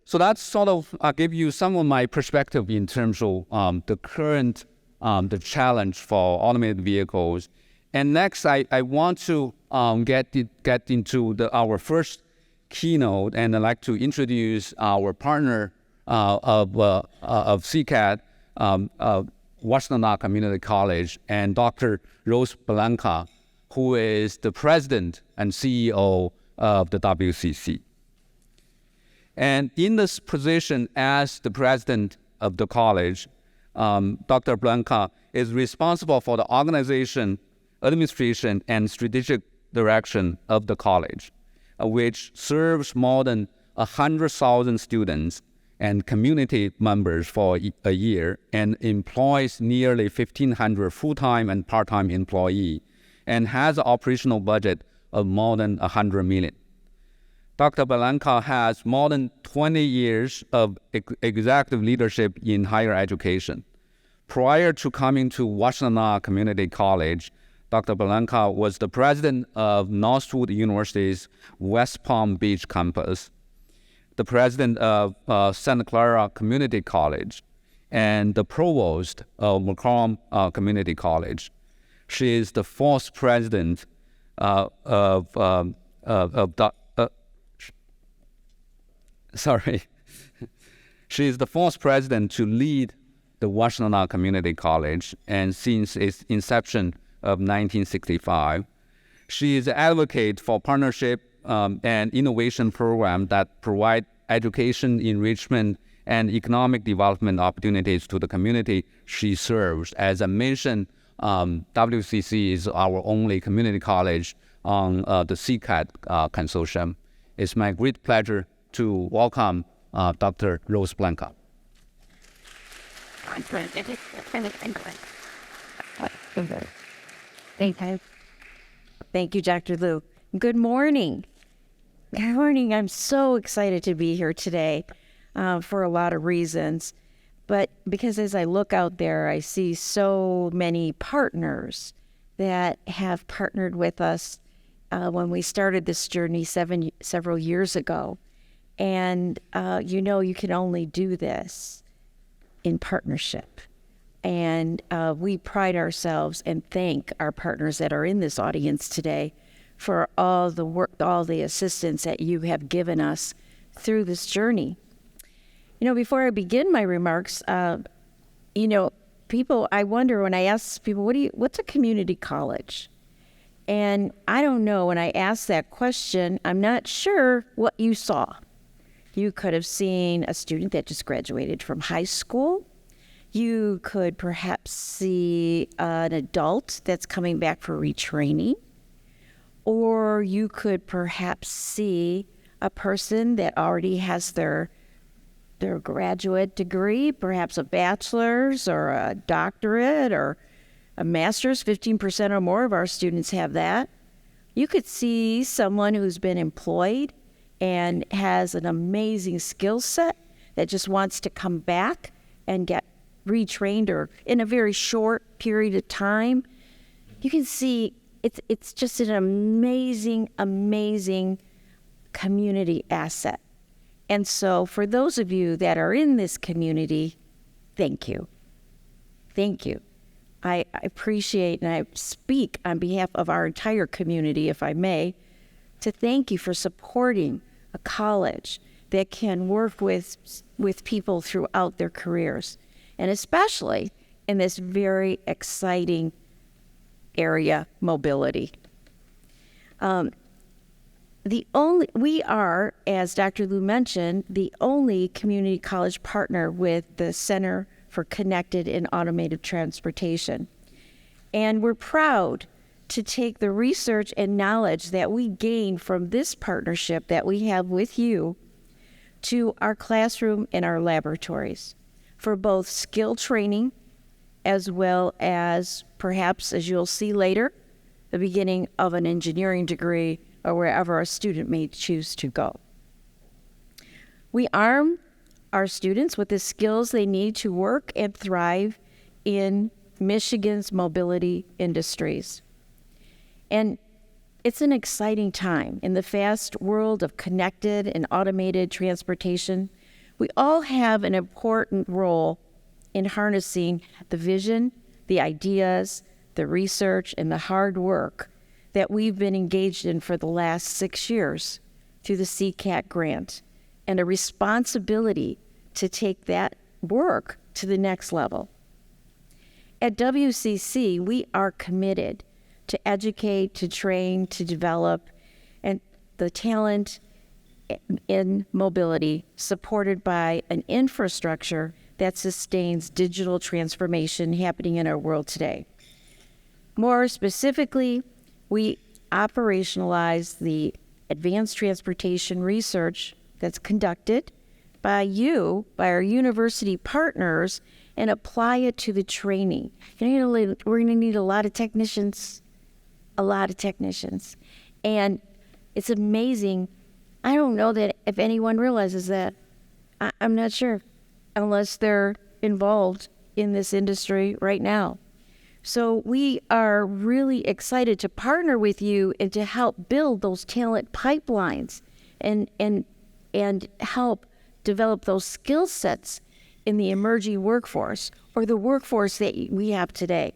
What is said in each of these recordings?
So that's sort of give you some of my perspective in terms of the current the challenge for automated vehicles. And next, I want to get into our first keynote, and I'd like to introduce our partner of CCAT, Washtenaw Community College, and Dr. Rose Bellanca, who is the president and CEO of the WCC. And in this position as the president of the college, Dr. Bellanca is responsible for the organization, administration, and strategic direction of the college, which serves more than 100,000 students and community members for a year, and employs nearly 1,500 full-time and part-time employees, and has an operational budget of more than $100 million. Dr. Bellanca has more than 20 years of executive leadership in higher education. Prior to coming to Washtenaw Community College, Dr. Bellanca was the president of Northwood University's West Palm Beach campus, the president of Santa Clara Community College, and the provost of McComb Community College. She is the fourth president She is the fourth president to lead the Washtenaw Community College, and since its inception of 1965. She is an advocate for partnership and innovation programs that provide education, enrichment, and economic development opportunities to the community she serves. As I mentioned, WCC is our only community college on the CCAT consortium. It's my great pleasure to welcome Dr. Rose Bellanca. Thank you, Dr. Liu. Good morning. Good morning. I'm so excited to be here today for a lot of reasons. But because as I look out there, I see so many partners that have partnered with us when we started this journey several years ago. And you can only do this in partnership. And we pride ourselves and thank our partners that are in this audience today for all the work, all the assistance that you have given us through this journey. Before I begin my remarks, people, I wonder when I ask people, what's a community college? And I don't know, when I ask that question, I'm not sure what you saw. You could have seen a student that just graduated from high school. You could perhaps see an adult that's coming back for retraining. Or you could perhaps see a person that already has their graduate degree, perhaps a bachelor's or a doctorate or a master's. 15% or more of our students have that. You could see someone who's been employed and has an amazing skill set that just wants to come back and get retrained, or in a very short period of time. You can see it's just an amazing, amazing community asset. And so for those of you that are in this community, thank you. Thank you. I appreciate, and I speak on behalf of our entire community, if I may, to thank you for supporting a college that can work with people throughout their careers, and especially in this very exciting area, mobility. We are, as Dr. Liu mentioned, the only community college partner with the Center for Connected and Automated Transportation. And we're proud to take the research and knowledge that we gain from this partnership that we have with you to our classroom and our laboratories for both skill training as well as perhaps, as you'll see later, the beginning of an engineering degree or wherever a student may choose to go. We arm our students with the skills they need to work and thrive in Michigan's mobility industries. And it's an exciting time in the fast world of connected and automated transportation. We all have an important role in harnessing the vision, the ideas, the research, and the hard work that we've been engaged in for the last 6 years through the CCAT grant, and a responsibility to take that work to the next level. At WCC, we are committed to educate, to train, to develop, and the talent in mobility, supported by an infrastructure that sustains digital transformation happening in our world today. More specifically, we operationalize the advanced transportation research that's conducted by our university partners, and apply it to the training. We're going to need a lot of technicians. And it's amazing. I don't know that if anyone realizes that. I'm not sure, unless they're involved in this industry right now. So we are really excited to partner with you and to help build those talent pipelines and help develop those skill sets in the emerging workforce, or the workforce that we have today.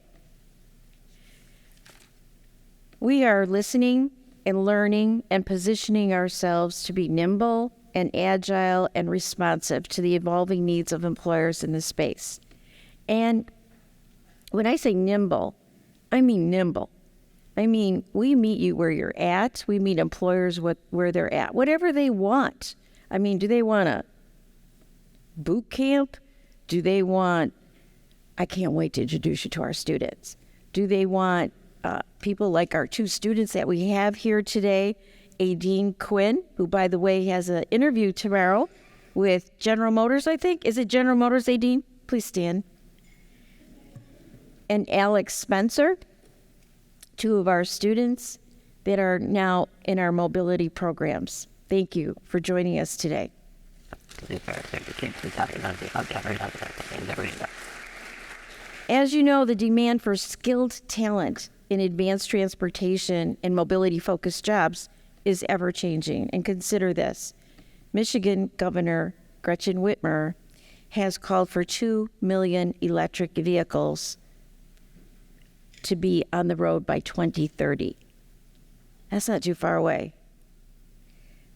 We are listening and learning and positioning ourselves to be nimble and agile and responsive to the evolving needs of employers in this space. And when I say nimble, I mean nimble. I mean, we meet you where you're at. We meet employers where they're at, whatever they want. I mean, do they want a boot camp? Do they want, I can't wait to introduce you to our students. Do they want people like our 2 students that we have here today, Aideen Quinn, who, by the way, has an interview tomorrow with General Motors, I think. Is it General Motors, Aideen? Please stand. And Alex Spencer, 2 of our students that are now in our mobility programs. Thank you for joining us today. As you know, the demand for skilled talent in advanced transportation and mobility-focused jobs is ever-changing. And consider this. Michigan Governor Gretchen Whitmer has called for 2 million electric vehicles to be on the road by 2030. That's not too far away.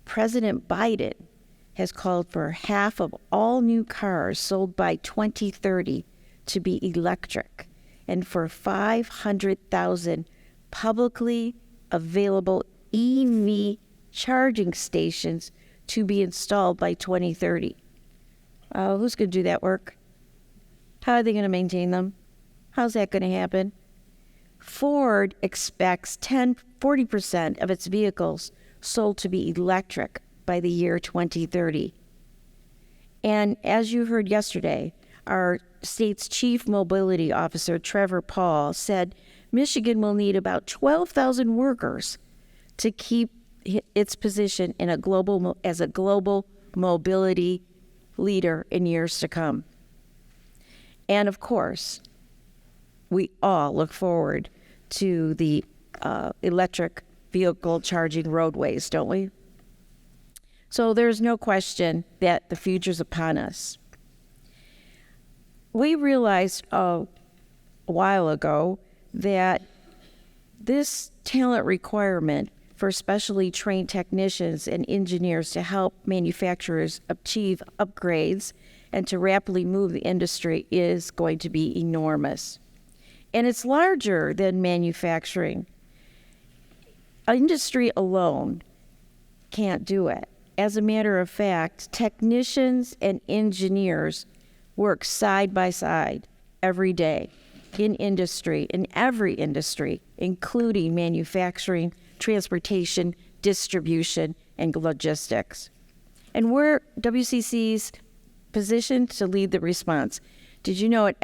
President Biden has called for half of all new cars sold by 2030 to be electric, and for 500,000 publicly available EV charging stations to be installed by 2030. Who's going to do that work? How are they going to maintain them? How's that going to happen? Ford expects 40% of its vehicles sold to be electric by the year 2030. And as you heard yesterday, our state's chief mobility officer, Trevor Paul, said Michigan will need about 12,000 workers to keep its position in as a global mobility leader in years to come. And of course, we all look forward to the electric vehicle charging roadways, don't we? So there's no question that the future's upon us. We realized a while ago that this talent requirement for specially trained technicians and engineers to help manufacturers achieve upgrades and to rapidly move the industry is going to be enormous. And it's larger than manufacturing. Industry alone can't do it. As a matter of fact, technicians and engineers work side by side every day in every industry, including manufacturing, transportation, distribution, and logistics. And we're WCC's positioned to lead the response. Did you know at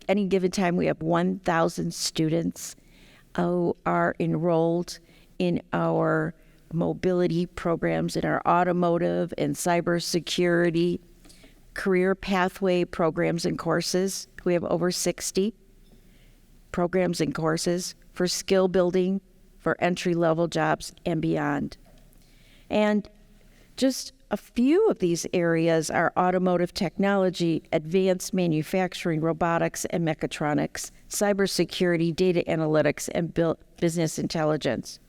any given time we have 1,000 students who are enrolled in our mobility programs, in our automotive and cybersecurity career pathway programs and courses? We have over 60 programs and courses for skill building, for entry-level jobs and beyond. And just a few of these areas are automotive technology, advanced manufacturing, robotics and mechatronics, cybersecurity, data analytics, and business intelligence.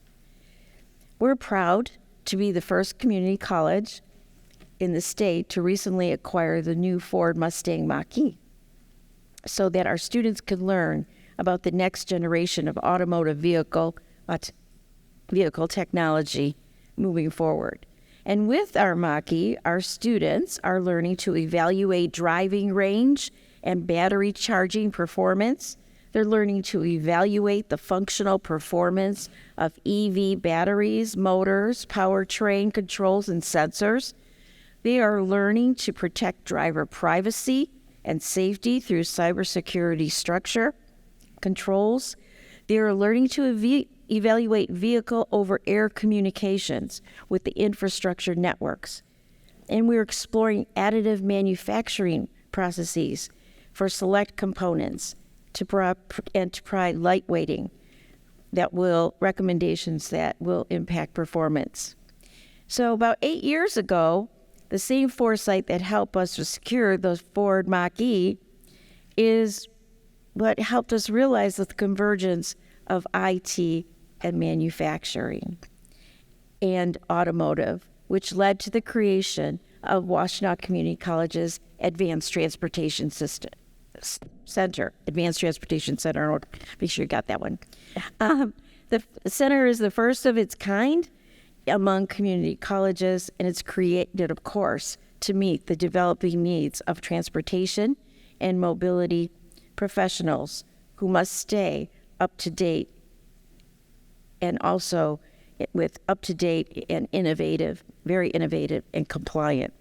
We're proud to be the first community college in the state to recently acquire the new Ford Mustang Mach-E so that our students can learn about the next generation of automotive vehicle technology moving forward. And with our Mach-E, our students are learning to evaluate driving range and battery charging performance. They're learning to evaluate the functional performance of EV batteries, motors, powertrain controls, and sensors. They are learning to protect driver privacy and safety through cybersecurity structure controls. They are learning to evaluate vehicle over air communications with the infrastructure networks. And we're exploring additive manufacturing processes for select components to provide lightweighting recommendations that will impact performance. So about 8 years ago, the same foresight that helped us to secure the Ford Mach-E is what helped us realize the convergence of IT and manufacturing and automotive, which led to the creation of Washtenaw Community College's Advanced Transportation Center. Advanced Transportation Center. Make sure you got that one. The center is the first of its kind among community colleges, and it's created, of course, to meet the developing needs of transportation and mobility professionals who must stay up to date, and also with up-to-date and innovative, very innovative and compliant.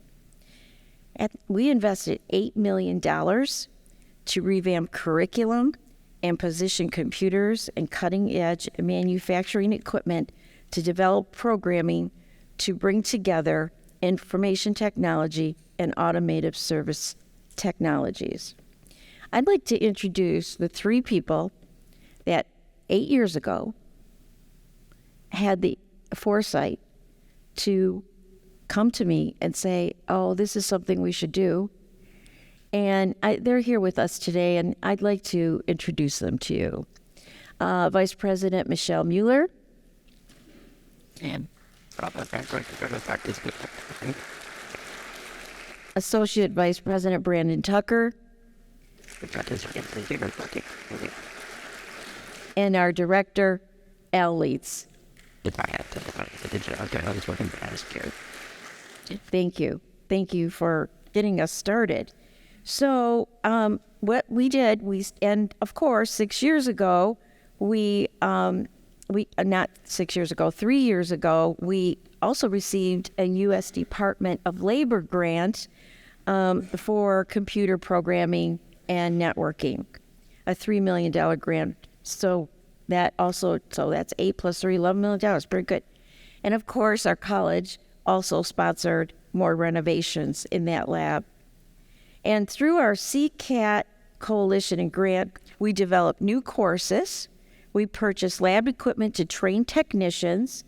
We invested $8 million to revamp curriculum and position computers and cutting-edge manufacturing equipment to develop programming to bring together information technology and automated service technologies. I'd like to introduce the three people that 8 years ago had the foresight to come to me and say, oh, this is something we should do. And they're here with us today, and I'd like to introduce them to you. Vice President Michelle Mueller. And Associate Vice President Brandon Tucker. And our Director, Al Leitz. Thank you. Thank you for getting us started. So what we did, and of course, 6 years ago, 3 years ago, we also received a U.S. Department of Labor grant for computer programming and networking, a $3 million grant. So that's 8 plus 3, $11 million, pretty good. And of course, our college also sponsored more renovations in that lab. And through our CCAT coalition and grant, we developed new courses. We purchased lab equipment to train technicians,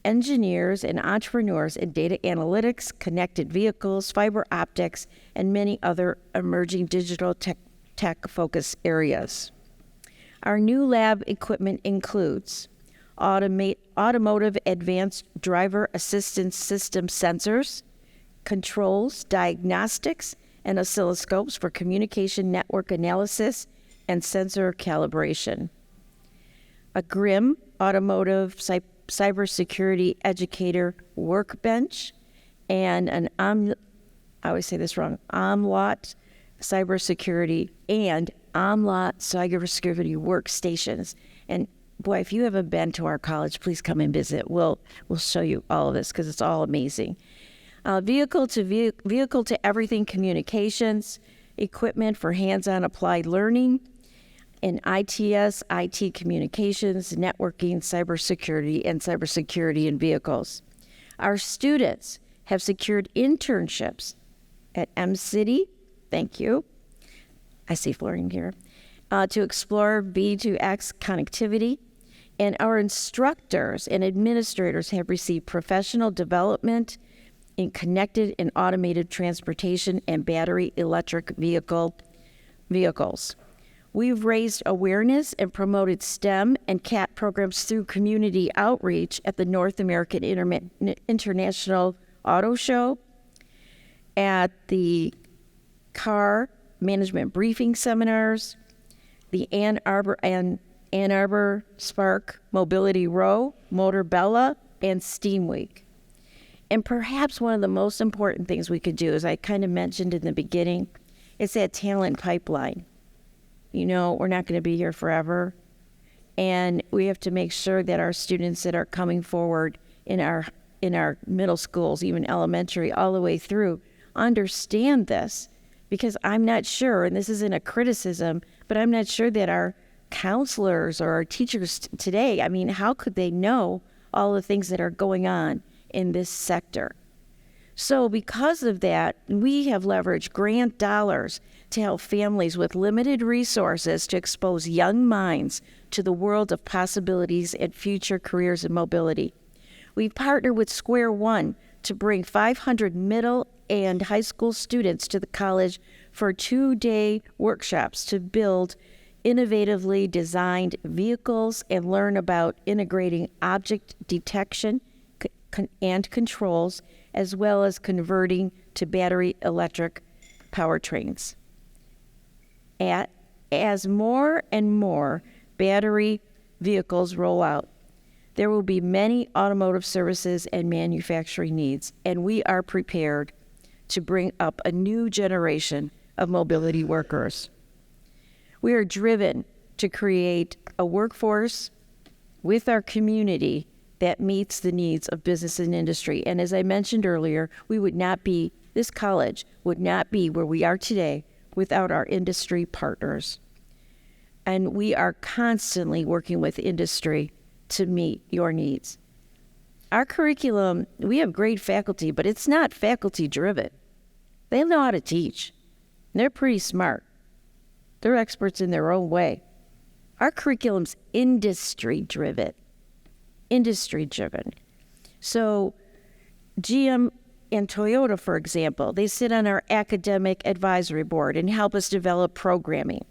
engineers, and entrepreneurs in data analytics, connected vehicles, fiber optics, and many other emerging digital tech focus areas. Our new lab equipment includes automotive advanced driver assistance system sensors, controls, diagnostics, and oscilloscopes for communication network analysis and sensor calibration. A GRIM automotive cybersecurity educator workbench, and an OMLOT cybersecurity and OMLOT cybersecurity workstations. And boy, if you haven't been to our college, please come and visit. We'll show you all of this because it's all amazing. Vehicle to everything communications, equipment for hands-on applied learning, and ITS, IT communications, networking, cybersecurity, and cybersecurity in vehicles. Our students have secured internships at MCity, thank you, I see Florian here, to explore V2X connectivity, and our instructors and administrators have received professional development in connected and automated transportation and battery electric vehicles. We've raised awareness and promoted STEM and CAT programs through community outreach at the North American International Auto Show, at the car management briefing seminars, the Ann Arbor Spark Mobility Row, Motor Bella, and STEAM Week. And perhaps one of the most important things we could do, as I kind of mentioned in the beginning, is that talent pipeline. You know, we're not going to be here forever, and we have to make sure that our students that are coming forward in our middle schools, even elementary, all the way through, understand this, because I'm not sure, and this isn't a criticism, but I'm not sure that our counselors or our teachers today, I mean, how could they know all the things that are going on in this sector? So because of that, we have leveraged grant dollars to help families with limited resources to expose young minds to the world of possibilities and future careers in mobility. We've partnered with Square One to bring 500 middle and high school students to the college for 2-day workshops to build innovatively designed vehicles and learn about integrating object detection and controls, as well as converting to battery electric powertrains. As more and more battery vehicles roll out, there will be many automotive services and manufacturing needs, and we are prepared to bring up a new generation of mobility workers. We are driven to create a workforce with our community that meets the needs of business and industry. And as I mentioned earlier, this college would not be where we are today without our industry partners. And we are constantly working with industry to meet your needs. Our curriculum, we have great faculty, but it's not faculty driven. They know how to teach. They're pretty smart. They're experts in their own way. Our curriculum's industry driven. So GM and Toyota, for example, they sit on our academic advisory board and help us develop programming.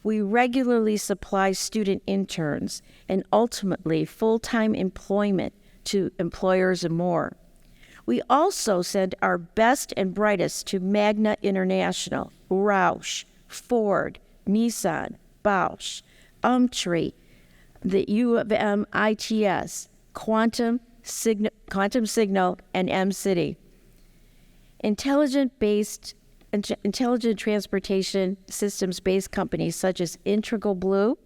We regularly supply student interns and ultimately full-time employment to employers and more. We also send our best and brightest to Magna International, Roush, Ford, Nissan, Bosch, Umtree, the U of M ITS, Quantum Signal, and M-City. Intelligent transportation systems-based companies such as Integral Blue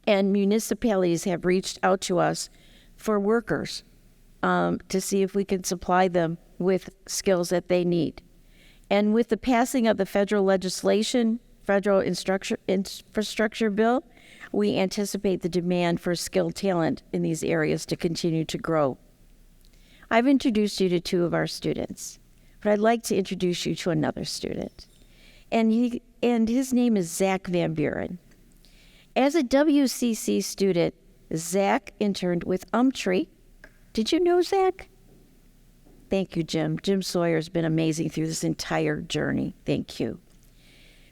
and municipalities have reached out to us for workers to see if we can supply them with skills that they need. And with the passing of the federal infrastructure bill, we anticipate the demand for skilled talent in these areas to continue to grow. I've introduced you to two of our students, but I'd like to introduce you to another student. And his name is Zach Van Buren. As a WCC student, Zach interned with Umtree. Did you know Zach? Thank you, Jim. Jim Sawyer's been amazing through this entire journey. Thank you.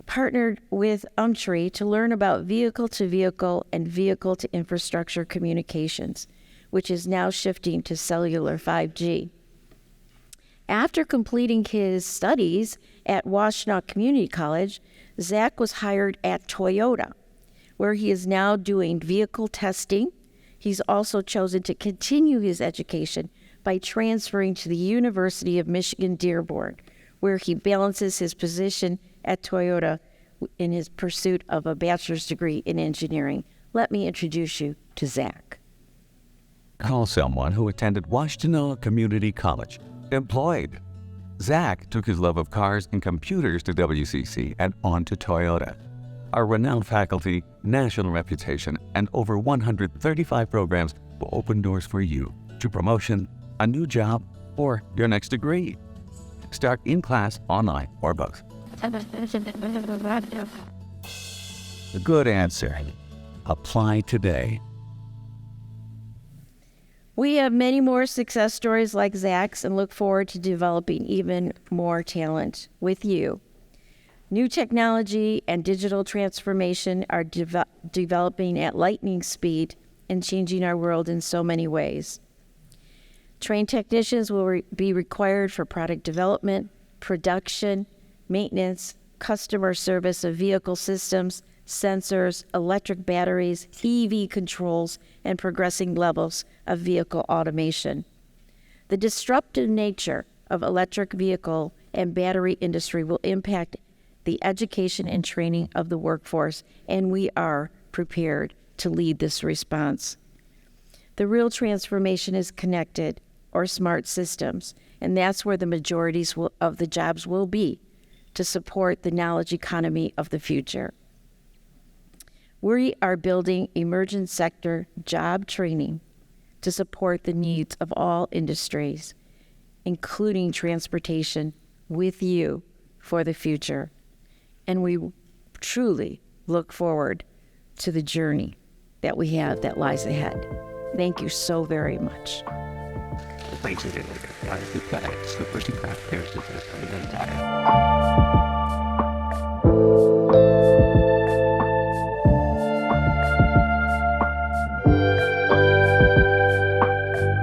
Partnered with Umtree to learn about vehicle-to-vehicle and vehicle-to-infrastructure communications, which is now shifting to cellular 5G. After completing his studies at Washtenaw Community College, Zach was hired at Toyota, where he is now doing vehicle testing. He's also chosen to continue his education by transferring to the University of Michigan Dearborn, where he balances his position at Toyota in his pursuit of a bachelor's degree in engineering. Let me introduce you to Zach. Call someone who attended Washtenaw Community College. Employed. Zach took his love of cars and computers to WCC and on to Toyota. Our renowned faculty, national reputation, and over 135 programs will open doors for you to promotion, a new job, or your next degree. Start in class, online, or both. The good answer. Apply today. We have many more success stories like Zach's and look forward to developing even more talent with you. New technology and digital transformation are developing at lightning speed and changing our world in so many ways. Trained technicians will be required for product development, production, maintenance, customer service of vehicle systems, sensors, electric batteries, EV controls, and progressing levels of vehicle automation. The disruptive nature of electric vehicle and battery industry will impact the education and training of the workforce, and we are prepared to lead this response. The real transformation is connected or smart systems, and that's where the majorities of the jobs will be to support the knowledge economy of the future. We are building emergent sector job training to support the needs of all industries, including transportation, with you for the future. And we truly look forward to the journey that we have that lies ahead. Thank you so very much. Thanks.